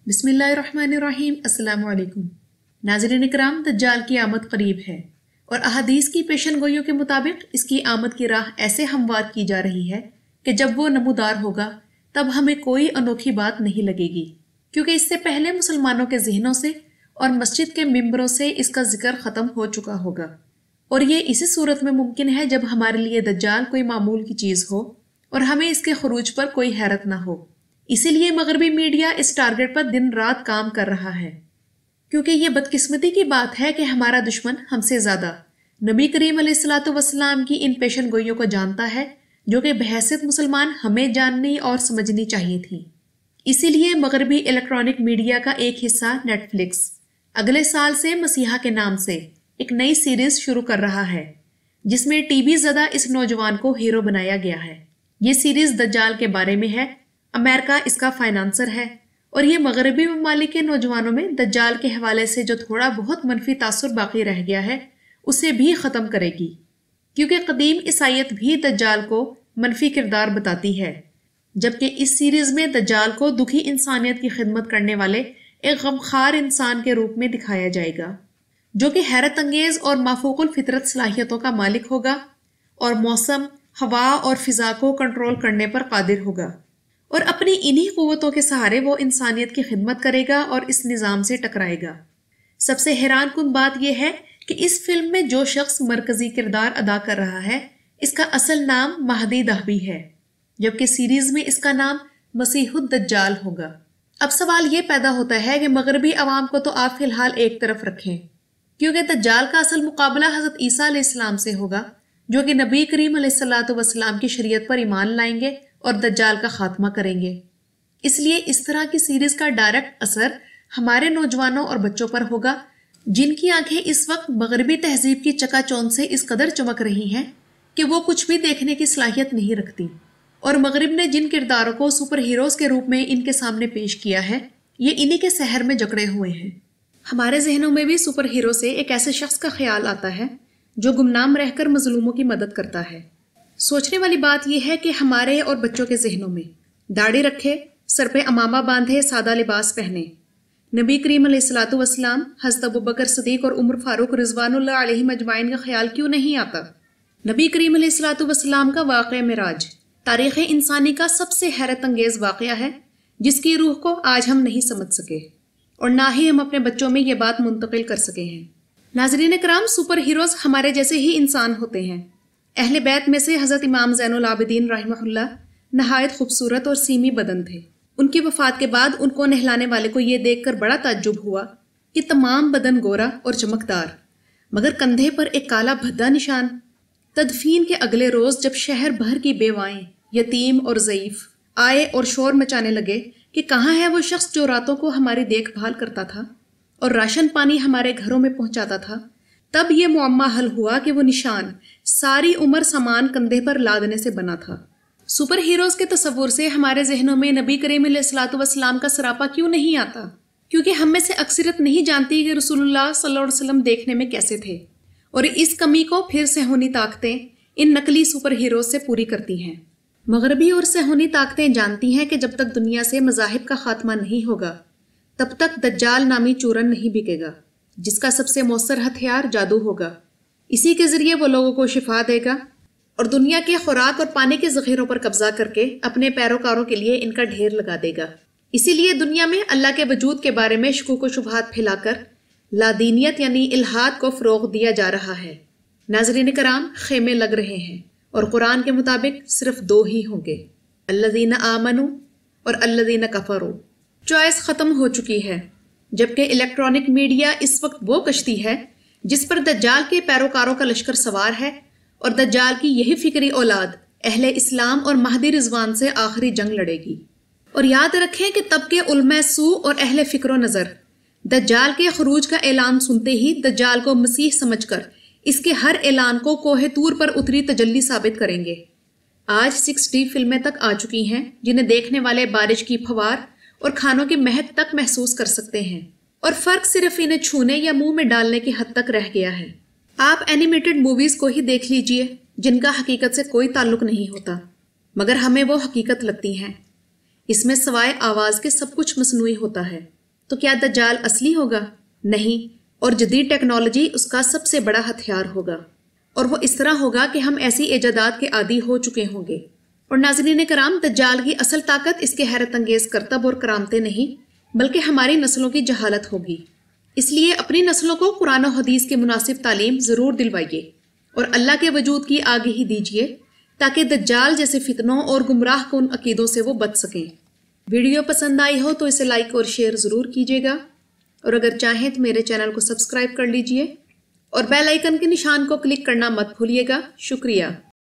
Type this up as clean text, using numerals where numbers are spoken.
बिस्मिल्लाहिर्रहमानिर्रहीम। अस्सलामु अलैकुम। नाज़रीन इकराम, दज्जाल की आमद करीब है और अहादीस की पेशन गोइयों के मुताबिक इसकी आमद की राह ऐसे हमवार की जा रही है कि जब वो नमूदार होगा तब हमें कोई अनोखी बात नहीं लगेगी, क्योंकि इससे पहले मुसलमानों के जहनों से और मस्जिद के मिंबरों से इसका जिक्र ख़त्म हो चुका होगा। और ये इसी सूरत में मुमकिन है जब हमारे लिए दज्जाल कोई मामूल की चीज़ हो और हमें इसके खरूज पर कोई हैरत ना हो। इसीलिए मगरबी मीडिया इस टारगेट पर दिन रात काम कर रहा है, क्योंकि ये बदकिस्मती की बात है कि हमारा दुश्मन हमसे ज़्यादा नबी करीम अलैहिस्सलातु वस्सलाम की इन पेशन गोइयों को जानता है, जो कि बहैसियत मुसलमान हमें जाननी और समझनी चाहिए थी। इसीलिए मगरबी इलेक्ट्रॉनिक मीडिया का एक हिस्सा नेटफ्लिक्स अगले साल से मसीहा के नाम से एक नई सीरीज शुरू कर रहा है, जिसमें टीबी ज़दा इस नौजवान को हीरो बनाया गया है। ये सीरीज दज्जाल के बारे में है। अमेरिका इसका फाइनेंसर है और ये मगरबी ममालिक के नौजवानों में दज्जाल के हवाले से जो थोड़ा बहुत मनफी तासुर बाकी रह गया है उसे भी ख़त्म करेगी, क्योंकि कदीम ईसाईयत भी दज्जाल को मनफी किरदार बताती है, जबकि इस सीरीज में दज्जाल को दुखी इंसानियत की खिदमत करने वाले एक गमखार इंसान के रूप में दिखाया जाएगा, जो कि हैरत अंगेज और माफूकुल फितरत सलाहियतों का मालिक होगा और मौसम, हवा और फिजा को कंट्रोल करने पर कादिर होगा। और अपनी इन्हीं कुव्वतों के सहारे वो इंसानियत की खिदमत करेगा और इस निज़ाम से टकराएगा। सबसे हैरान कुन बात यह है कि इस फिल्म में जो शख्स मरकजी किरदार अदा कर रहा है इसका असल नाम महदी दहबी है, जबकि सीरीज में इसका नाम मसीहुद दज्जाल होगा। अब सवाल ये पैदा होता है कि मगरबी अवाम को तो आप फिलहाल एक तरफ रखें, क्योंकि दज्जाल का असल मुकाबला हज़रत ईसा अलैहिस्सलाम से होगा, जो कि नबी करीम अलैहिस्सलातु वस्सलाम की शरीयत पर ईमान लाएंगे और दज्जाल का खात्मा करेंगे। इसलिए इस तरह की सीरीज का डायरेक्ट असर हमारे नौजवानों और बच्चों पर होगा, जिनकी आंखें इस वक्त मगरबी तहजीब की चकाचौंध से इस कदर चमक रही हैं कि वो कुछ भी देखने की सलाहियत नहीं रखती। और मगरिब ने जिन किरदारों को सुपर हीरोज के रूप में इनके सामने पेश किया है, ये इन्हीं के सहर में जकड़े हुए हैं। हमारे जहनों में भी सुपर हीरो से एक ऐसे शख्स का ख्याल आता है जो गुमनाम रहकर मजलूमों की मदद करता है। सोचने वाली बात यह है कि हमारे और बच्चों के जहनों में दाढ़ी रखे, सर पे अमामा बांधे, सादा लिबास पहने नबी करीम अलैहिस्सलातु वस्सलाम, हज़रत अबू बकर सिद्दीक और उमर फारूक रिज़वानुल्लाह अलैहिम अजमाइन का ख्याल क्यों नहीं आता? नबी करीम अलैहिस्सलातु वस्सलाम का वाक़या मिराज तारीख़ इंसानी का सबसे हैरत अंगेज़ वाक़या है, जिसकी रूह को आज हम नहीं समझ सके और ना ही हम अपने बच्चों में ये बात मुंतकिल कर सके हैं। नाज़रीन कराम, सुपर हीरोज़ हमारे जैसे ही इंसान होते हैं। अहले बैत में से हज़रत इमाम ज़ैनुल आबिदीन रहमहुल्लाह नहायत खूबसूरत और सीमी बदन थे। उनकी वफ़ात के बाद उनको नहलाने वाले को ये देखकर बड़ा ताज्जुब हुआ कि तमाम बदन गोरा और चमकदार, मगर कंधे पर एक काला भद्दा निशान। तदफीन के अगले रोज़ जब शहर भर की बेवाएं, यतीम और ज़ईफ़ आए और शोर मचाने लगे कि कहाँ है वो शख्स जो रातों को हमारी देखभाल करता था और राशन पानी हमारे घरों में पहुंचाता था, तब ये मुअम्मा हल हुआ कि वो निशान सारी उम्र सामान कंधे पर लादने से बना था। सुपर हीरोज के तस्वुर से हमारे जहनों में नबी करीम अलैहिस्सलातु वस्सलाम का सरापा क्यों नहीं आता? क्योंकि हम में से अक्सरियत नहीं जानती कि रसूलुल्लाह सल्लल्लाहु अलैहि वसल्लम देखने में कैसे थे, और इस कमी को फिर सेहूनी ताकतें इन नकली सुपर हीरोज से पूरी करती हैं। मगरबी और सेहूनी ताकतें जानती हैं कि जब तक दुनिया से मज़ाहिब का खात्मा नहीं होगा तब तक दज्जाल नामी चूरन नहीं बिकेगा, जिसका सबसे मौसर हथियार जादू होगा। इसी के जरिए वो लोगों को शिफा देगा और दुनिया के खुराक और पानी के ज़ख़ीरों पर कब्जा करके अपने पैरोकारों के लिए इनका ढेर लगा देगा। इसीलिए दुनिया में अल्लाह के वजूद के बारे में शकूक व शुबहात फैलाकर लादीनियत यानी इल्हाद को फ़रोग़ दिया जा रहा है। नाज़रीन कराम, खेमे लग रहे हैं और कुरान के मुताबिक सिर्फ दो ही होंगे, अल्लज़ीना आमनू और अल्लज़ीना कफ़रू। चॉइस ख़त्म हो चुकी है, जबकि इलेक्ट्रॉनिक मीडिया इस वक्त वो कश्ती है जिस पर दज्जाल के पैरोकारों का लश्कर सवार है और दज्जाल की यही फिक्री औलाद अहले इस्लाम और महदी रिजवान से आखिरी जंग लड़ेगी। और याद रखें कि तब के उलमा सू और अहले फ़िक्र नज़र दज्जाल के खरूज का ऐलान सुनते ही दज्जाल को मसीह समझकर इसके हर ऐलान को कोहे तूर पर उतरी तजल्ली साबित करेंगे। आज 6D फिल्में तक आ चुकी हैं जिन्हें देखने वाले बारिश की फवार और खानों की महक तक महसूस कर सकते हैं, और फ़र्क सिर्फ इन्हें छूने या मुंह में डालने की हद तक रह गया है। आप एनिमेटेड मूवीज़ को ही देख लीजिए जिनका हकीकत से कोई ताल्लुक नहीं होता, मगर हमें वो हकीकत लगती हैं। इसमें सवाए आवाज़ के सब कुछ मसनूई होता है। तो क्या दज्जाल असली होगा? नहीं, और जदीद टेक्नोलॉजी उसका सबसे बड़ा हथियार होगा, और वो इस तरह होगा कि हम ऐसी इजादात के आदी हो चुके होंगे। और नाज़रीन कराम, दज्जाल की असल ताकत इसके हैरत अंगेज करतब और करामते नहीं, बल्कि हमारी नस्लों की जहालत होगी। इसलिए अपनी नस्लों को कुरान और हदीस के मुनासिब तालीम ज़रूर दिलवाइए और अल्लाह के वजूद की आगाही दीजिए, ताकि दज्जाल जैसे फितनों और गुमराह कुन अकीदों से वो बच सकें। वीडियो पसंद आई हो तो इसे लाइक और शेयर ज़रूर कीजिएगा, और अगर चाहें तो मेरे चैनल को सब्सक्राइब कर लीजिए और बेल आइकन के निशान को क्लिक करना मत भूलिएगा। शुक्रिया।